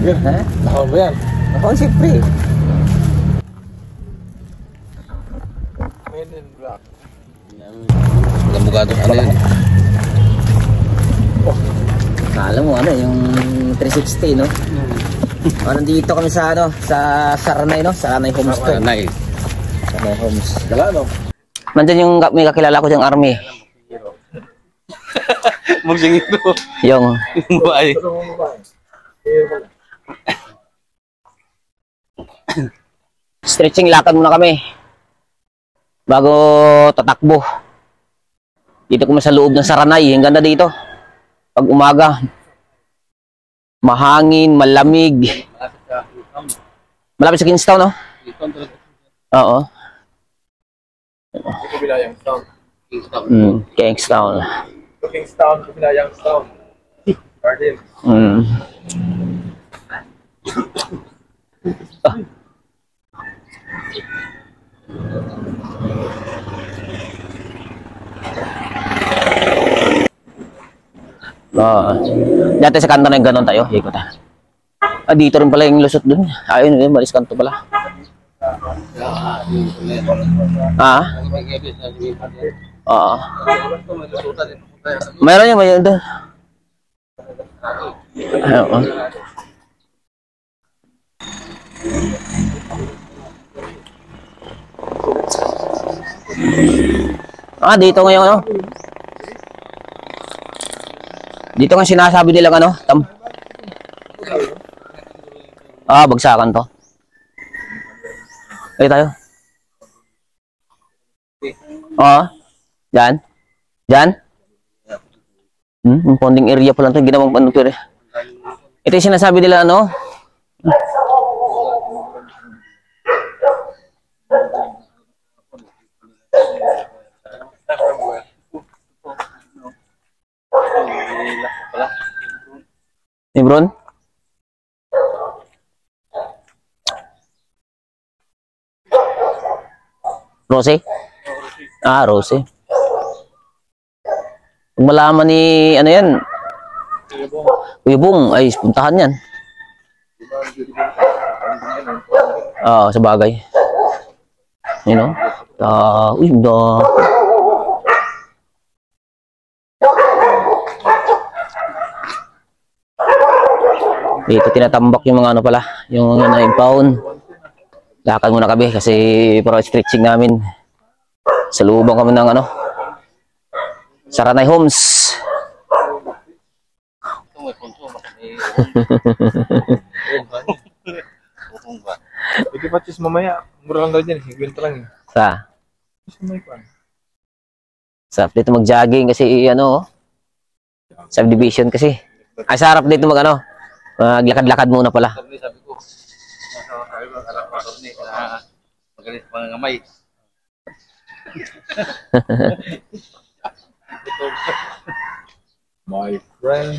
Ha? Nakon ba yan? Nakon, siyempre. Men in black. Gambugado ano yan? Kala mo ano, yung 360, no? Nandito kami sa ano, sa Saranay, no? Saranay Homes to. Saranay. Saranay Homes. Dala, no? Nandyan yung may kakilala ko diyang army. Magsingin ko. Yung Bye. stretching lakad muna kami bago tatakbo. Dito kami sa loob ng Saranay. Ang ganda dito. Pag umaga, mahangin, malamig. Malapit sa Kingstown, no? Oo. Kabilayang town. Kingstown. Kingstown, kabilayang town. Garden. Dati sa kanto na yung ganon tayo. Ikot ha. Dito rin pala yung lusot dun. Ayun, yun, malis kanto pala. Oo. Mayroon yun, mayroon doon. Oo. Dito ngayon ano? Dito nga sinasabi nilang ano? Bagsakan to. Ay tayo. Diyan. Diyan. Yung ponding area pa lang ito. Ginawang ano to. Ito yung sinasabi nila ano? Lebron? Rose? Rose. Kung malaman ni, ano yan? Uyubong, ay puntahan yan. Sa bagay. You know? Uy, dito tinatambak yung mga ano pala, yung mga na-impound. Lakad muna kami kasi para stretching namin. Sa lubang kami ng ano, Saranay Homes. Pwede pa cheese mamaya. Mura lang daw dyan. 50 lang eh. Sarap dito mag-jogging kasi ano, subdivision kasi. Ay sarap dito mag ano, maglakad-lakad muna pala. Sabi ko, magalit pa ng amay. My friend.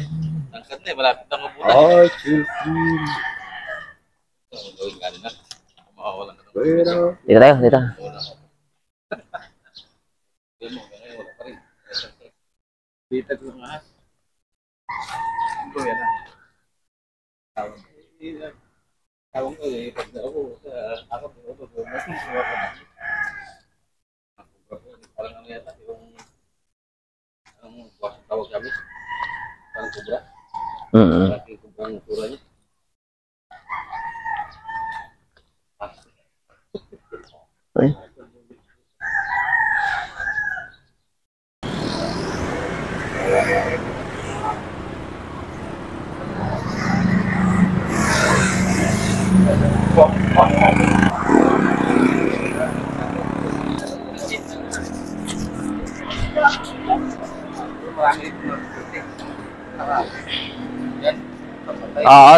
Ang kanta malapit na kabulan. I feel free. Dito tayo, dito. Dito ko nga. Ito yan na. Tawang ko eh, pag na ako, akap ko ito, parang ano yata, yung anong tawag sabi? Parang kubra? Parang kubra ang tura niya.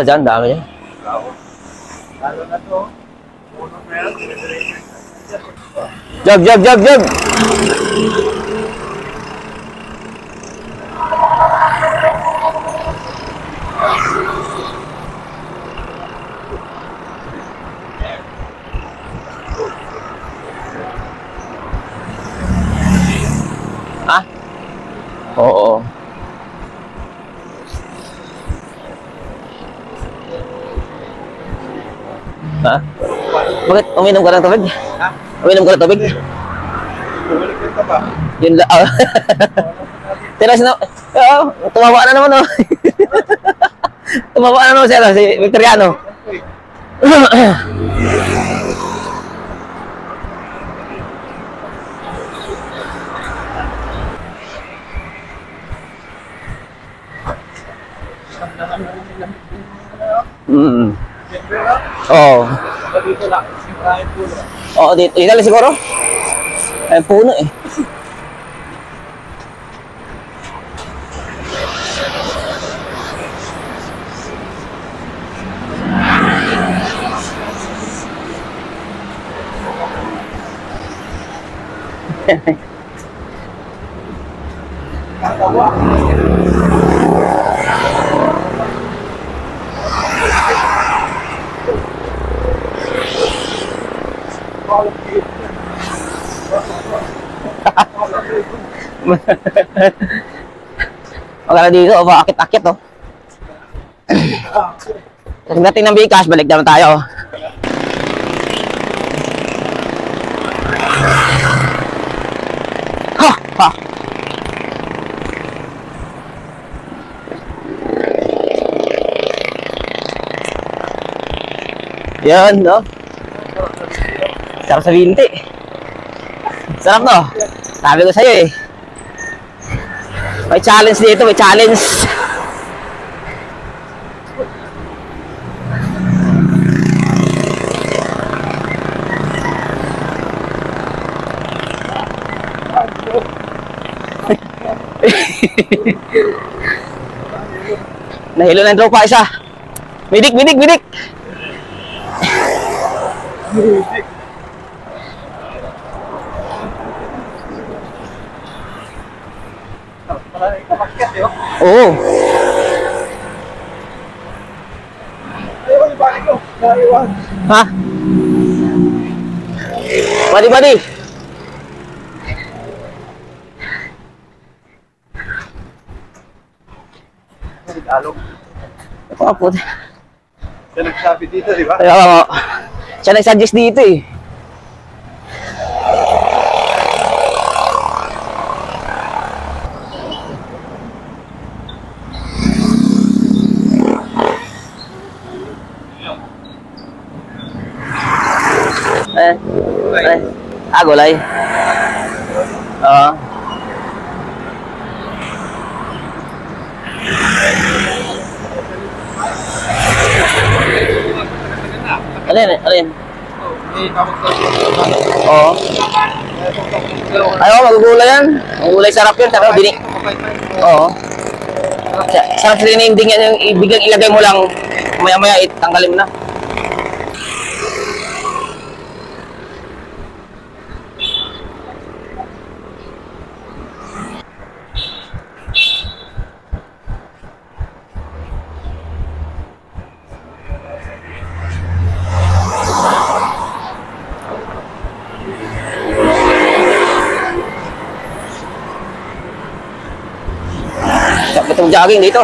Dyan, dami yan. Jog! Oo. Bakit? Uminom ka ng tubig? Ha? Uminom ka ng tubig? Bumalik ka ba? Yun lang. Tira sino? Oo, tumawa na naman oh. Tumawa na naman si Victoriano. Oo. Dito lang. Maraming puno. Oo, dito. Dito lang siguro. Ay, puno eh. Magkala dito, akit-akit oh. Pagdating ng bigas, balik naman tayo. Ha! Ha! Yan, no? Sarap sa binti. Sarap, no? Sabi ko sa'yo eh. May challenge dito, may challenge. Nahilo na yung tropa isa. Midik, midik, midik. Maraming kapakyat yun. Oo. Ayaw, ibalik ko. Naiwan. Ha? Badi, badi. Nagdalog. Ako nga po. Siya nagsabi dito, di ba? Kaya nga, siya nag-suggest dito eh. Gulay. Oo. Alin? Oo. Ayaw, magugulay yan. Magugulay sarap yun. Tapos binig. Oo. Sarap sininding yan yung ibigay ilagay mo lang. Maya-maya itanggalin mo na. Itong jogging dito.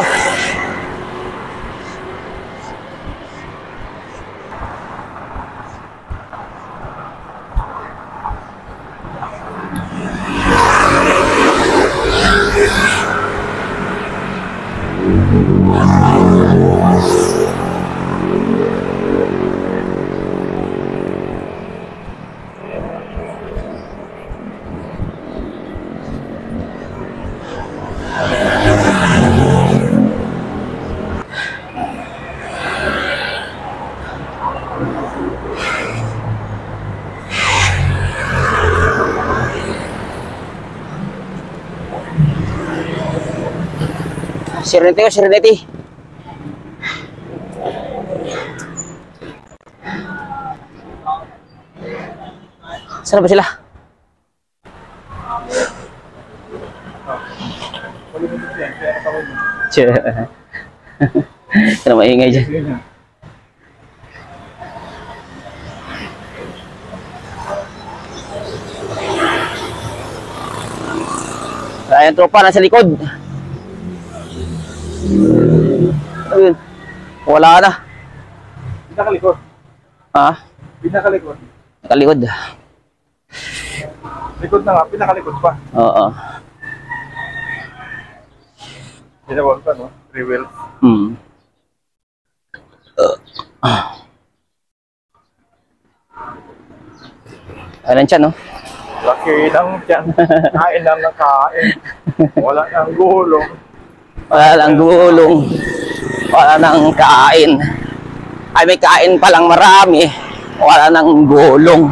Serenity ko, Serenity. Saan ba sila? Tiyo. Kaya maingay dyan. Ayan, tropa, nasa likod. Ayun. Wala na. Pinakalikod. Ha? Pinakalikod. Kalikod. Likod na nga, pinakalikod pa. Oo. Ginawag pa, no? 3 wheels. Hmm. Ayan siya, no? Laki ng tiyan. Kain lang ng kain. Wala nang gulong. Wala lang gulong. Wala nang kain. Ay, may kain palang marami. Wala nang gulong.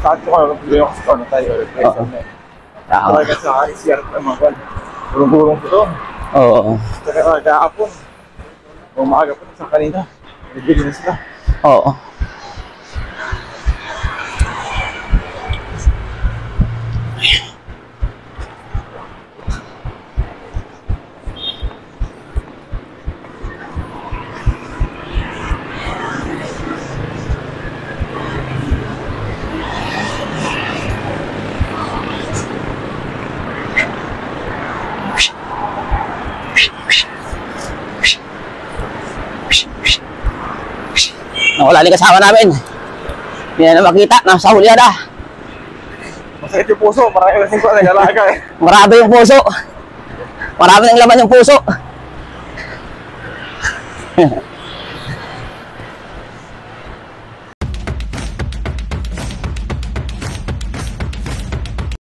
Saan ko kayo yung ano tayo? Oo. Tama. Talaga sa ICR naman ko. Gulong-gulong ko doon. Oo. Saka kahapon. Umaga pa sa kanina. Nagigil na sila. Oo. Wala ni kasama namin. Hindi na makita. Nasa hulyada. Masakit yung puso. Marami kasing ko nag-alaga eh. Marami yung puso. Marami ng laman yung puso.